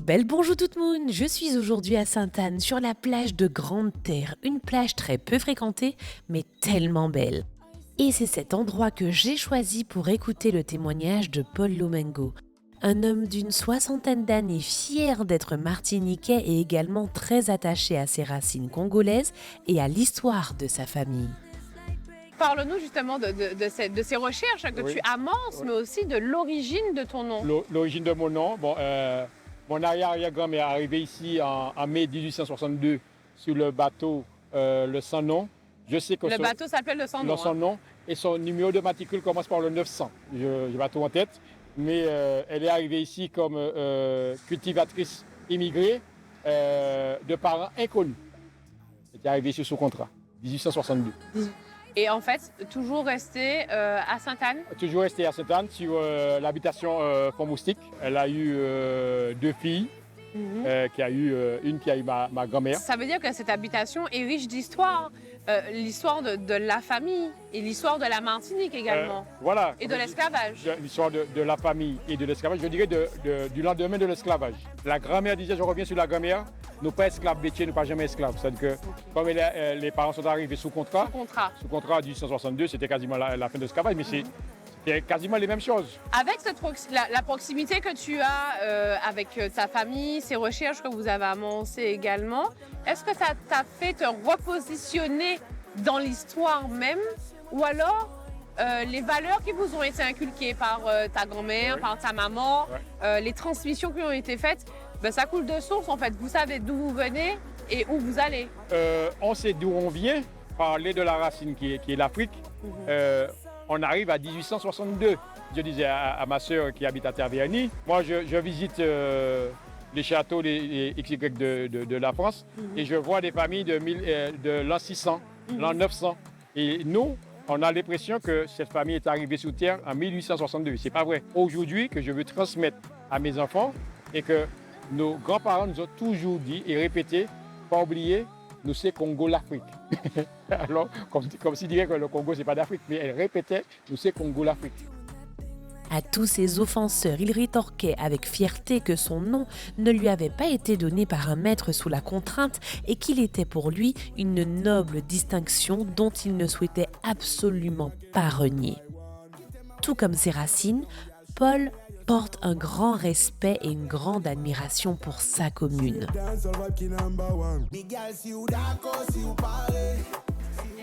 Belle bonjour tout le monde, je suis aujourd'hui à Sainte-Anne sur la plage de Grande Terre, une plage très peu fréquentée mais tellement belle. Et c'est cet endroit que j'ai choisi pour écouter le témoignage de Paul Lomengo, un homme d'une soixantaine d'années fier d'être martiniquais et également très attaché à ses racines congolaises et à l'histoire de sa famille. Parle-nous justement de ces recherches que tu amorces, mais aussi de l'origine de ton nom. L'origine de mon nom, mon arrière-grand-mère est arrivée ici en mai 1862 sur le bateau le Sans Nom. Je sais que le bateau s'appelle le Sans Nom. Le Sans Nom et son numéro de matricule commence par le 900. Je n'ai pas tout en tête, mais elle est arrivée ici comme cultivatrice immigrée de parents inconnus. Elle est arrivée ici sous contrat, 1862. Et en fait, toujours restée à Sainte-Anne? Toujours restée à Sainte-Anne sur l'habitation Pont-Moustique. Elle a eu deux filles, une qui a eu ma grand-mère. Ça veut dire que cette habitation est riche d'histoire. L'histoire de la famille et l'histoire de la Martinique également. Voilà. Et de l'esclavage. L'histoire de la famille et de l'esclavage, je dirais du lendemain de l'esclavage. La grand-mère disait, je reviens sur la grand-mère, nous pas esclaves bêtiers, nous pas jamais esclaves. C'est-à-dire que comme les parents sont arrivés sous contrat. Sous contrat en 1862, c'était quasiment la fin de l'esclavage, mais c'est quasiment les mêmes choses. Avec la proximité que tu as avec ta famille, ces recherches que vous avez amorcées également, est-ce que ça t'a fait te repositionner dans l'histoire même, ou alors les valeurs qui vous ont été inculquées par ta grand-mère, par ta maman, les transmissions qui ont été faites, ça coule de source en fait. Vous savez d'où vous venez et où vous allez. On sait d'où on vient, parler de la racine qui est l'Afrique. On arrive à 1862. Je disais à ma sœur qui habite à Terre-Verny, moi je visite les châteaux des XY de la France et je vois des familles de l'an 600, l'an 900. Et nous, on a l'impression que cette famille est arrivée sous terre en 1862. C'est pas vrai. Aujourd'hui, que je veux transmettre à mes enfants et que nos grands-parents nous ont toujours dit et répété, pas oublier, nous c'est Congo l'Afrique. Alors, comme s'ils disaient que le Congo c'est pas d'Afrique, mais elle répétait, nous c'est Congo l'Afrique. À tous ses offenseurs, il rétorquait avec fierté que son nom ne lui avait pas été donné par un maître sous la contrainte et qu'il était pour lui une noble distinction dont il ne souhaitait absolument pas renier. Tout comme ses racines, Paul porte un grand respect et une grande admiration pour sa commune.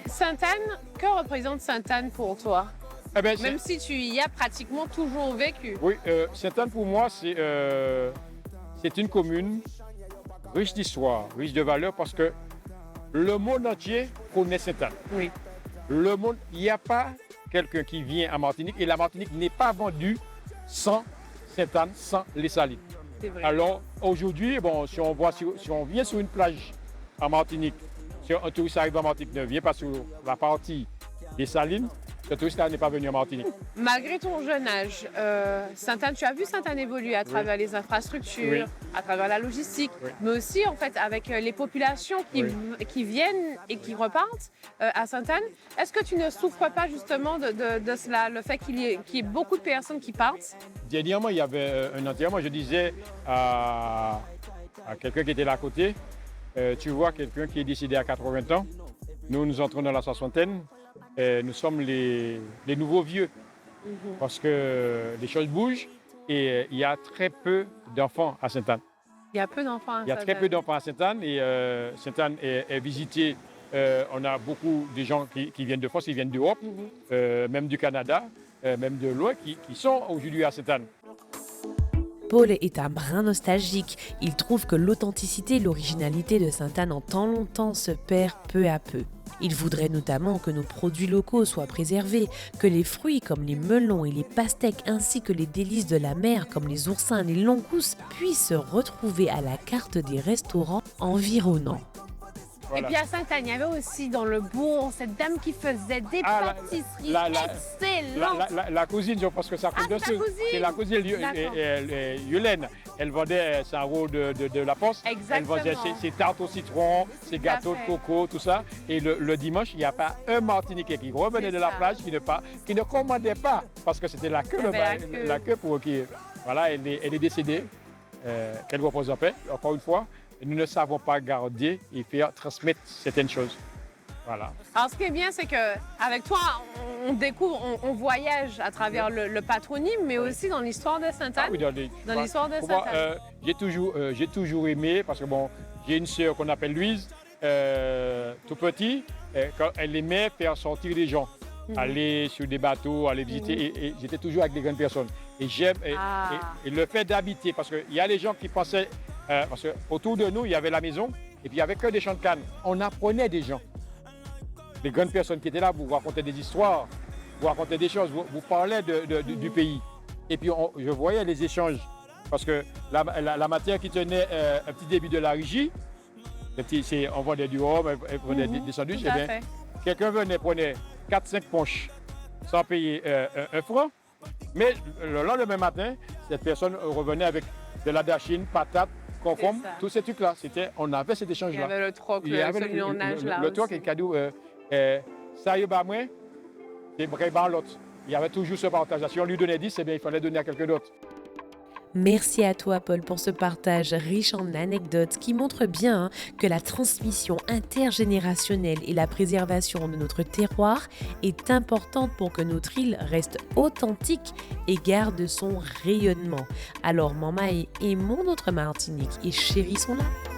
Sainte-Anne, que représente Sainte-Anne pour toi? Même si tu y as pratiquement toujours vécu. Oui, Sainte-Anne pour moi, c'est une commune riche d'histoire, riche de valeurs, parce que le monde entier connaît Sainte-Anne. Oui. Le monde, il n'y a pas quelqu'un qui vient à Martinique, et la Martinique n'est pas vendue sans Sainte-Anne, sans les Salines. C'est vrai. Alors aujourd'hui, si on vient sur une plage en Martinique, si un touriste arrive en Martinique, ne vient pas sur la partie des Salines, ce touriste-là n'est pas venu en Martinique. Malgré ton jeune âge, Sainte-Anne, tu as vu Sainte-Anne évoluer à travers les infrastructures, à travers la logistique, mais aussi en fait avec les populations qui viennent et qui repartent à Sainte-Anne. Est-ce que tu ne souffres pas justement de cela, le fait qu'il y ait beaucoup de personnes qui partent? Dernièrement, il y avait un enterrement. Je disais à quelqu'un qui était là à côté, tu vois quelqu'un qui est décédé à 80 ans, nous entrons dans la soixantaine. Nous sommes les nouveaux vieux, parce que les choses bougent et il y a très peu d'enfants à Sainte-Anne. Il y a peu d'enfants à Sainte-Anne. Il y a très peu d'enfants à Sainte-Anne et Sainte-Anne est visitée. On a beaucoup de gens qui viennent de France, qui viennent d'Europe, même du Canada, même de loin, qui sont aujourd'hui à Sainte-Anne. Paul est un brin nostalgique. Il trouve que l'authenticité et l'originalité de Sainte-Anne en tant longtemps se perd peu à peu. Il voudrait notamment que nos produits locaux soient préservés, que les fruits comme les melons et les pastèques ainsi que les délices de la mer comme les oursins et les langoustes puissent se retrouver à la carte des restaurants environnants. Voilà. Et puis à Sainte-Anne, il y avait aussi dans le bourg cette dame qui faisait des pâtisseries excellentes. La cousine, je pense que ça coûte dessus. C'est la cousine Yolène. Elle vendait sa roue de la poste. Exactement. Elle vendait ses tartes au citron, ses gâteaux de coco, tout ça. Et le dimanche, il n'y a pas un Martiniquais qui revenait de la plage qui ne commandait pas parce que c'était la queue pour qui. Voilà, elle est décédée. qu'elle repose en paix. Encore une fois, nous ne savons pas garder et faire transmettre certaines choses. Voilà. Alors, ce qui est bien, c'est qu'avec toi, on découvre, on voyage à travers le patronyme, mais aussi dans l'histoire de Sainte-Anne. Oui, dans l'histoire de pour moi, Sainte-Anne. j'ai toujours aimé, parce que bon, j'ai une sœur qu'on appelle Louise, tout petit, quand elle aimait faire sortir des gens, aller sur des bateaux, aller visiter, et j'étais toujours avec des grandes personnes. Et j'aime et le fait d'habiter, parce qu'il y a des gens qui pensaient, parce qu'autour de nous, il y avait la maison, et puis il n'y avait que des champs de canne. On apprenait des gens. Les grandes personnes qui étaient là, vous racontaient des histoires, vous racontaient des choses, vous parlez du pays. Et puis je voyais les échanges, parce que la matière qui tenait un petit début de la régie, on vendait du rhum, on vendait des sandwichs, et bien, quelqu'un venait, prenait 4-5 ponches sans payer un franc, mais le lendemain matin, cette personne revenait avec de la dachine, patates, concombre, tous ces trucs-là. On avait cet échange-là. Il y avait le troc, Il y avait le troc et le cadeau. Ça y est, bah, moi, c'est vraiment l'autre. Il y avait toujours ce partage. Si on lui donnait 10, eh bien, il fallait donner à quelqu'un d'autre. Merci à toi, Paul, pour ce partage riche en anecdotes qui montre bien que la transmission intergénérationnelle et la préservation de notre terroir est importante pour que notre île reste authentique et garde son rayonnement. Alors, Maman, aimons notre Martinique et chérissons-la.